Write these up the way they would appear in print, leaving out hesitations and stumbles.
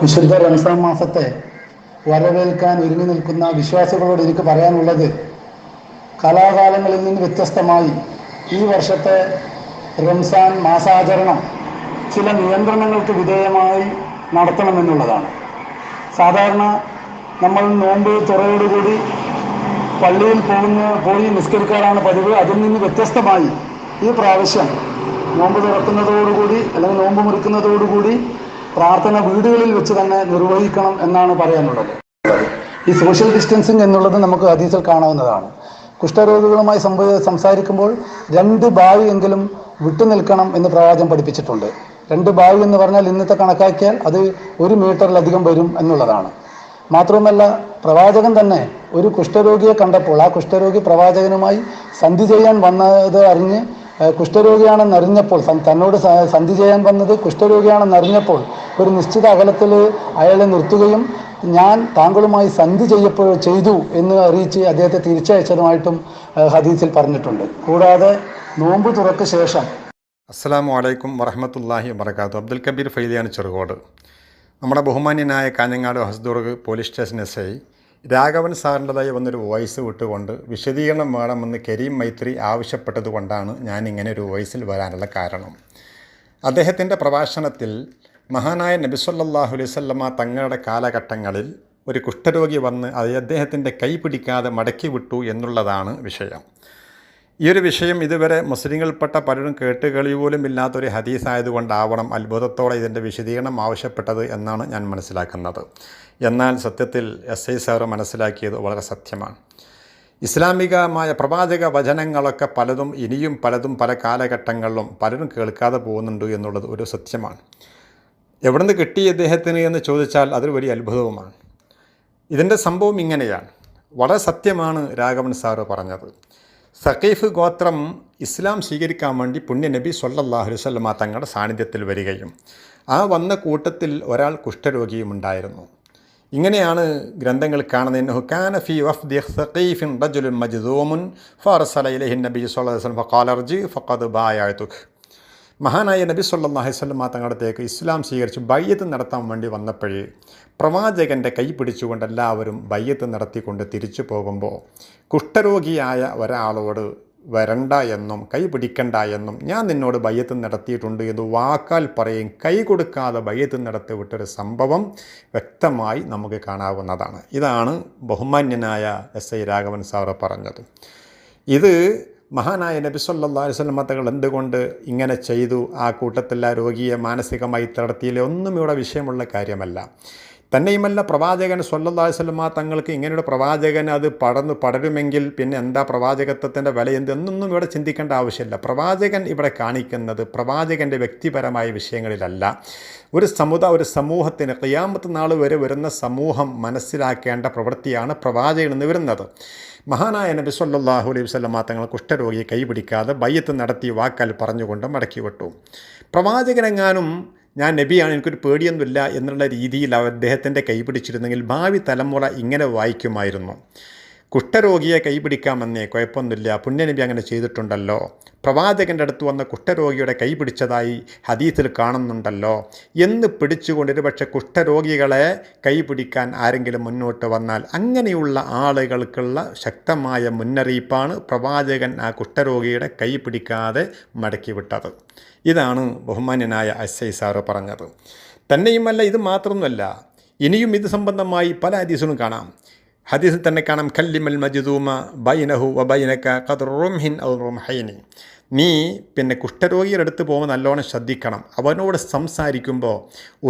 വിശുദ്ധ റംസാൻ മാസത്തെ വരവേൽക്കാൻ ഒരുങ്ങി നിൽക്കുന്ന വിശ്വാസികളോട് എനിക്ക് പറയാനുള്ളത്, കലാകാലങ്ങളിൽ നിന്ന് വ്യത്യസ്തമായി ഈ വർഷത്തെ റംസാൻ മാസാചരണം ചില നിയന്ത്രണങ്ങൾക്ക് വിധേയമായി നടത്തണമെന്നുള്ളതാണ്. സാധാരണ നമ്മൾ നോമ്പ് തുറയോടുകൂടി പള്ളിയിൽ പോയി നിസ്കരിക്കാറാണ് പതിവ്. അതിൽ നിന്ന് വ്യത്യസ്തമായി ഈ പ്രാവശ്യം നോമ്പ് തുറക്കുന്നതോടുകൂടി അല്ലെങ്കിൽ നോമ്പ് മുറിക്കുന്നതോടുകൂടി പ്രാർത്ഥന വീടുകളിൽ വെച്ച് തന്നെ നിർവഹിക്കണം എന്നാണ് പറയാനുള്ളത്. ഈ സോഷ്യൽ ഡിസ്റ്റൻസിങ് എന്നുള്ളത് നമുക്ക് ഹദീസിൽ കാണാവുന്നതാണ്. കുഷ്ഠരോഗികളുമായി സംസാരിക്കുമ്പോൾ 2 ബാവ് എങ്കിലും വിട്ടുനിൽക്കണം എന്ന് പ്രവാചകൻ പഠിപ്പിച്ചിട്ടുണ്ട്. 2 ബാവ് എന്ന് പറഞ്ഞാൽ ഇന്നത്തെ കണക്കാക്കിയാൽ അത് 1 മീറ്ററിലധികം വരും എന്നുള്ളതാണ്. മാത്രവുമല്ല, പ്രവാചകൻ തന്നെ ഒരു കുഷ്ഠരോഗിയെ കണ്ടപ്പോൾ ആ കുഷ്ഠരോഗി പ്രവാചകനുമായി സന്ധി ചെയ്യാൻ വന്നത് അറിഞ്ഞ് കുഷ്ഠരോഗിയാണെന്നറിഞ്ഞപ്പോൾ, തന്നോട് സന്ധി ചെയ്യാൻ വന്നത് കുഷ്ഠരോഗിയാണെന്നറിഞ്ഞപ്പോൾ ഒരു നിശ്ചിത അകലത്തിൽ അയാളെ നിർത്തുകയും ഞാൻ താങ്കളുമായി സന്ധി ചെയ്തു എന്ന് അറിയിച്ച് അദ്ദേഹത്തെ തിരിച്ചയച്ചതുമായിട്ടും ഹദീസിൽ പറഞ്ഞിട്ടുണ്ട്. കൂടാതെ നോമ്പ് തുറക്ക് ശേഷം അസ്സലാമു അലൈക്കും വറഹ്മത്തുള്ളാഹി വബറകാതുഹു. അബ്ദുൽ കബീർ ഫൈലിയാണ് ചെറുകോട്. നമ്മുടെ ബഹുമാന്യനായ Kanhangad Hosdurg police station SI Raghavan സാറിൻ്റെതായി വന്നൊരു വോയിസ് വിട്ടുകൊണ്ട് വിശദീകരണം വേണമെന്ന് കരീം മൈത്രി ആവശ്യപ്പെട്ടത് കൊണ്ടാണ് ഞാനിങ്ങനെ ഒരു വോയിസിൽ വരാനുള്ള കാരണം. അദ്ദേഹത്തിൻ്റെ പ്രഭാഷണത്തിൽ മഹാനായ നബി സല്ലല്ലാഹു അലൈഹി വസല്ലമ തങ്ങളുടെ കാലഘട്ടങ്ങളിൽ ഒരു കുഷ്ഠരോഗി വന്ന് അദ്ദേഹത്തിൻ്റെ കൈ പിടിക്കാതെ മടക്കി വിട്ടു എന്നുള്ളതാണ് വിഷയം. ഈ ഒരു വിഷയം ഇതുവരെ മുസ്ലിങ്ങൾപ്പെട്ട പലരും കേട്ടുകളി പോലും ഇല്ലാത്തൊരു ഹദീസ് ആയതുകൊണ്ടാവണം അത്ഭുതത്തോടെ ഇതിൻ്റെ വിശദീകരണം ആവശ്യപ്പെട്ടത് എന്നാണ് ഞാൻ മനസ്സിലാക്കുന്നത്. എന്നാൽ സത്യത്തിൽ SI സാറ് മനസ്സിലാക്കിയത് വളരെ സത്യമാണ്. ഇസ്ലാമികമായ പ്രവാചക വചനങ്ങളൊക്കെ ഇനിയും പലതും പല കാലഘട്ടങ്ങളിലും പലരും കേൾക്കാതെ പോകുന്നുണ്ട് എന്നുള്ളത് ഒരു സത്യമാണ്. എവിടെ നിന്ന് കിട്ടി ഇദ്ദേഹത്തിന് എന്ന് ചോദിച്ചാൽ അതൊരു വലിയ അത്ഭുതവുമാണ്. ഇതിൻ്റെ സംഭവം ഇങ്ങനെയാണ്. വളരെ സത്യമാണ് രാഘവൻ സാറ് പറഞ്ഞത്. സഖീഫ് ഗോത്രം ഇസ്ലാം സ്വീകരിക്കാൻ വേണ്ടി പുണ്യ നബി സല്ലല്ലാഹു അലൈഹി വസല്ലമ തങ്ങളുടെ സാന്നിധ്യത്തിൽ വരികയും ആ വന്ന കൂട്ടത്തിൽ ഒരാൾ കുഷ്ഠരോഗിയും ഉണ്ടായിരുന്നു. ഇങ്ങനെയാണ് ഗ്രന്ഥങ്ങൾ കാണുന്നത്. കാന ഫീ വഫ്ദി സഖീഫിൻ റജുലുൻ മജ്ദൂമുൻ ഫഅർസല ഇലൈഹി നബി സല്ലല്ലാഹു അലൈഹി വസല്ലം ഫഖാല അർജി ഫഖദ് ബായഅതുക്. മഹാനായ നബി സല്ലല്ലാഹു അലൈഹി വസല്ലമ തങ്ങളുടെ ഇസ്ലാം സ്വീകരിച്ച് ബയ്യത്ത് നടത്താൻ വേണ്ടി വന്നപ്പോഴേ പ്രവാചകൻ്റെ കൈ പിടിച്ചുകൊണ്ട് എല്ലാവരും ബയ്യത്ത് നടത്തിക്കൊണ്ട് തിരിച്ചു പോകുമ്പോൾ കുഷ്ഠരോഗിയായ ഒരാളോട് വരണ്ട എന്നും കൈ പിടിക്കണ്ട എന്നും ഞാൻ നിന്നോട് ബയ്യത്ത് നടത്തിയിട്ടുണ്ട് എന്ന് വാക്കാൽ പറയും കൈ കൊടുക്കാതെ ബയ്യത്ത് നടത്തി വിട്ടൊരു സംഭവം വ്യക്തമായി നമുക്ക് കാണാവുന്നതാണ്. ഇതാണ് ബഹുമാന്യനായ SI രാഘവൻ സാറ് പറഞ്ഞത്. ഇത് മഹാനായ നബി സല്ലല്ലാഹു അലൈഹി വസല്ലം തങ്ങൾ എന്തുകൊണ്ട് ഇങ്ങനെ ചെയ്തു, ആ കൂട്ടത്തിൽ ആ രോഗിയെ മാനസികമായി തളർത്തിയില്ല, ഒന്നും ഇവിടെ വിഷയമുള്ള കാര്യമല്ല. തന്നെയുമല്ല, പ്രവാചകൻ സല്ലല്ലാഹു അലൈഹി വസല്ലം തങ്ങൾക്ക് ഇങ്ങനെയുള്ള പ്രവാചകൻ അത് പടരുമെങ്കിൽ പിന്നെ എന്താ പ്രവാചകത്വത്തിൻ്റെ വില എന്നൊന്നും ഇവിടെ ചിന്തിക്കേണ്ട ആവശ്യമില്ല. പ്രവാചകൻ ഇവിടെ കാണിക്കുന്നത് പ്രവാചകൻ്റെ വ്യക്തിപരമായ വിഷയങ്ങളിലല്ല, ഒരു സമൂഹത്തിന് ഖിയാമത്ത് നാൾ വരെ വരുന്ന സമൂഹം മനസ്സിലാക്കേണ്ട പ്രവൃത്തിയാണ് പ്രവാചകൻ എന്ന് വരുന്നത്. മഹാനായ നബി സല്ലല്ലാഹു അലൈഹി വസല്ലം തങ്ങൾ കുഷ്ഠരോഗിയെ കൈപിടിക്കാതെ ബയ്യത്ത് നടത്തി വാക്കാൽ പറഞ്ഞുകൊണ്ട് മടക്കി വിട്ടു. പ്രവാചകനെങ്ങാനും ഞാൻ നബിയാണ്, എനിക്കൊരു പേടിയൊന്നുമില്ല എന്നുള്ള രീതിയിൽ അദ്ദേഹത്തിൻ്റെ കൈ പിടിച്ചിരുന്നെങ്കിൽ ഭാവി തലമുറ ഇങ്ങനെ വായിക്കുമായിരുന്നു: കുഷ്ഠരോഗിയെ കൈപിടിക്കാമെന്നേ, കുഴപ്പമൊന്നുമില്ല, പുണ്യനബി അങ്ങനെ ചെയ്തിട്ടുണ്ടല്ലോ, പ്രവാചകൻ്റെ അടുത്ത് വന്ന കുഷ്ഠരോഗിയുടെ കൈ പിടിച്ചതായി ഹദീസിൽ കാണുന്നുണ്ടല്ലോ എന്ന് പിടിച്ചുകൊണ്ട് ഒരുപക്ഷെ കുഷ്ഠരോഗികളെ കൈ പിടിക്കാൻ ആരെങ്കിലും മുന്നോട്ട് വന്നാൽ അങ്ങനെയുള്ള ആളുകൾക്കുള്ള ശക്തമായ മുന്നറിയിപ്പാണ് പ്രവാചകൻ ആ കുഷ്ഠരോഗിയുടെ കൈ പിടിക്കാതെ മടക്കി വിട്ടത്. ഇതാണ് ബഹുമാന്യനായ SI സാറ് പറഞ്ഞത്. തന്നെയുമല്ല, ഇത് മാത്രമൊന്നുമല്ല, ഇനിയും ഇത് സംബന്ധമായി പല ഹദീസുകളും കാണാം. ഹദീസിൽ തന്നെ കാണാം: കല്ലിമൽ മജ്ദൂമ ബൈനഹു വ ബൈനക ഖദ്റു റുംഹിൻ ഔ റുംഹൈനി. നീ കുഷ്ഠരോഗിയുടെ അടുത്ത് പോകുമ്പോൾ നല്ലോണം ശ്രദ്ധിക്കണം. അവനോട് സംസാരിക്കുമ്പോൾ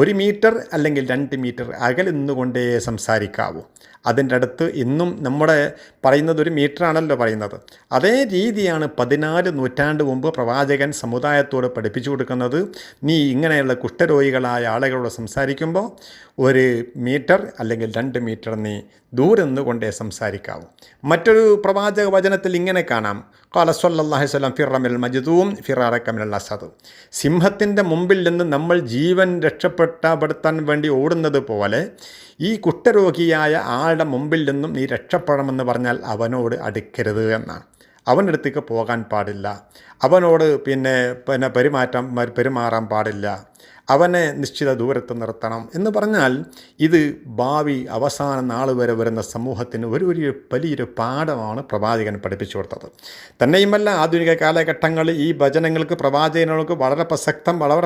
1 മീറ്റർ അല്ലെങ്കിൽ 2 മീറ്റർ അകലെ നിന്നുകൊണ്ടേ സംസാരിക്കാവൂ. അതിൻ്റെ അടുത്ത് ഇന്നും നമ്മുടെ പറയുന്നത് 1 മീറ്ററാണല്ലോ പറയുന്നത്. അതേ രീതിയാണ് 14 നൂറ്റാണ്ട് മുമ്പ് പ്രവാചകൻ സമുദായത്തോട് പഠിപ്പിച്ചു കൊടുക്കുന്നത്. നീ ഇങ്ങനെയുള്ള കുഷ്ഠരോഗികളായ ആളുകളോട് സംസാരിക്കുമ്പോൾ 1 മീറ്റർ അല്ലെങ്കിൽ 2 മീറ്റർ നീ ദൂരെ നിന്നുകൊണ്ടേ സംസാരിക്കാവൂ. മറ്റൊരു പ്രവാചക വചനത്തിൽ ഇങ്ങനെ കാണാം: ഖാല സ്വല്ലല്ലാഹു അലൈഹി വസല്ലം ഫിറ മിനൽ മജ്ദൂം ഫിറാറക മിനൽ അസദ്. സിംഹത്തിൻ്റെ മുമ്പിൽ നിന്ന് നമ്മൾ ജീവൻ രക്ഷപ്പെടുത്താൻ വേണ്ടി ഓടുന്നത് പോലെ ഈ കുഷ്ഠരോഗിയായ ആളുടെ മുമ്പിൽ നിന്നും നീ രക്ഷപ്പെടണമെന്ന് പറഞ്ഞാൽ അവനോട് അടുക്കരുത് എന്നാണ്. അവൻ്റെ അടുത്തേക്ക് പോകാൻ പാടില്ല, അവനോട് പിന്നെ പെരുമാറാൻ പാടില്ല. അവനെ നിശ്ചിത ദൂരത്ത് നിർത്തണം എന്ന് പറഞ്ഞാൽ ഇത് ഭാവി അവസാന നാൾ വരെ വരുന്ന സമൂഹത്തിന് ഒരു വലിയൊരു പാഠമാണ് പ്രവാചകൻ പഠിപ്പിച്ചു കൊടുത്തത്. തന്നെയുമല്ല ആധുനിക കാലഘട്ടങ്ങളിൽ ഈ വചനങ്ങൾക്ക് പ്രവാചകനുകൾക്ക് വളരെ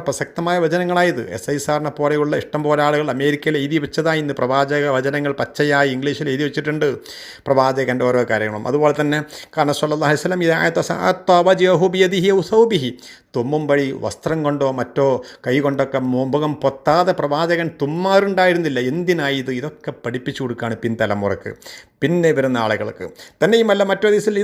പ്രസക്തമായ വചനങ്ങളായത്. SISRനെ പോലെയുള്ള ഇഷ്ടംപോലെ ആളുകൾ അമേരിക്കയിൽ എഴുതി വെച്ചതായി ഇന്ന് പ്രവാചക വചനങ്ങൾ പച്ചയായി ഇംഗ്ലീഷിൽ എഴുതി വെച്ചിട്ടുണ്ട്, പ്രവാചകൻ്റെ ഓരോ കാര്യങ്ങളും. അതുപോലെ തന്നെ കാരണം സല്ലല്ലാഹു അലൈഹി വസല്ലം തുമ്മും വഴി വസ്ത്രം കൊണ്ടോ മറ്റോ കൈ കൊണ്ടൊക്കെ മുഖം പൊത്താതെ പ്രവാചകൻ തുമ്മാറുണ്ടായിരുന്നില്ല. എന്തിനായി ഇതൊക്കെ പഠിപ്പിച്ചു കൊടുക്കുകയാണ് പിൻതലമുറക്ക്, പിന്നെ വരുന്ന ആളുകൾക്ക്. തന്നെയുമല്ല മറ്റൊരു ദിവസം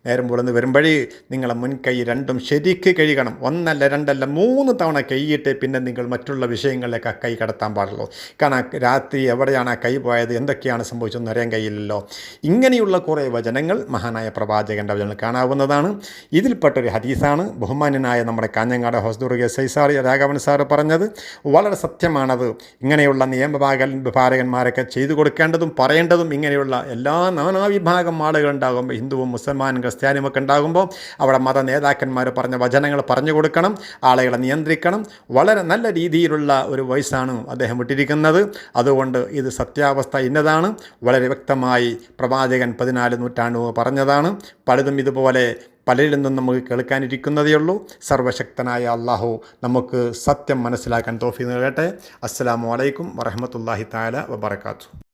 നേരം പുലർന്ന് വരുമ്പോഴേ നിങ്ങളെ മുൻകൈ രണ്ടും ശരിക്ക് കഴുകണം. 1 2 3 തവണ കൈയിട്ട് പിന്നെ നിങ്ങൾ മറ്റുള്ള വിഷയങ്ങളിലേക്ക് ആ കൈ കടത്താൻ പാടുള്ളൂ. കാരണം രാത്രി എവിടെയാണ് ആ കൈ പോയത്, എന്തൊക്കെയാണ് സംഭവിച്ചതെന്ന് അറിയാൻ കഴിയില്ലല്ലോ. ഇങ്ങനെയുള്ള കുറേ വചനങ്ങൾ മഹാനായ പ്രവാചകൻ്റെ വചനങ്ങൾ കാണാവുന്നതാണ്. ഇതിൽപ്പെട്ടൊരു ഹദീസാണ് ബഹുമാന്യനായ നമ്മുടെ കാഞ്ഞങ്ങാട് ഹസ്ദുർഗ് SISR രാഘവൻ സാറ് പറഞ്ഞത്. വളരെ സത്യമാണത്. ഇങ്ങനെയുള്ള നിയമപാലകന്മാരൊക്കെ ചെയ്തു കൊടുക്കേണ്ടതും പറയേണ്ടതും ഇങ്ങനെയുള്ള എല്ലാ നാനാവിഭാഗം ആളുകളുണ്ടാകുമ്പോൾ, ഹിന്ദുവും മുസൽമാനും ക്രിസ്ത്യാനിയും ഒക്കെ ഉണ്ടാകുമ്പോൾ അവിടെ മത നേതാക്കന്മാർ പറഞ്ഞ വചനങ്ങൾ പറഞ്ഞു കൊടുക്കണം, ആളുകളെ നിയന്ത്രിക്കണം. വളരെ നല്ല രീതിയിലുള്ള ഒരു വോയിസാണ് അദ്ദേഹം വിട്ടിരിക്കുന്നത്. അതുകൊണ്ട് ഇത് സത്യാവസ്ഥ ഇന്നതാണ്. വളരെ വ്യക്തമായി പ്രവാചകൻ 14 നൂറ്റാണ്ട് പറഞ്ഞതാണ്. പലതും ഇതുപോലെ പലരിൽ നിന്നും നമുക്ക് കേൾക്കാനിരിക്കുന്നതേ ഉള്ളൂ. സർവശക്തനായ അള്ളാഹു നമുക്ക് സത്യം മനസ്സിലാക്കാൻ തൗഫീഖ് നൽകട്ടെ. അസ്സലാമു അലൈക്കും വറഹ്മത്തുള്ളാഹി തആല വബറകാതുഹു.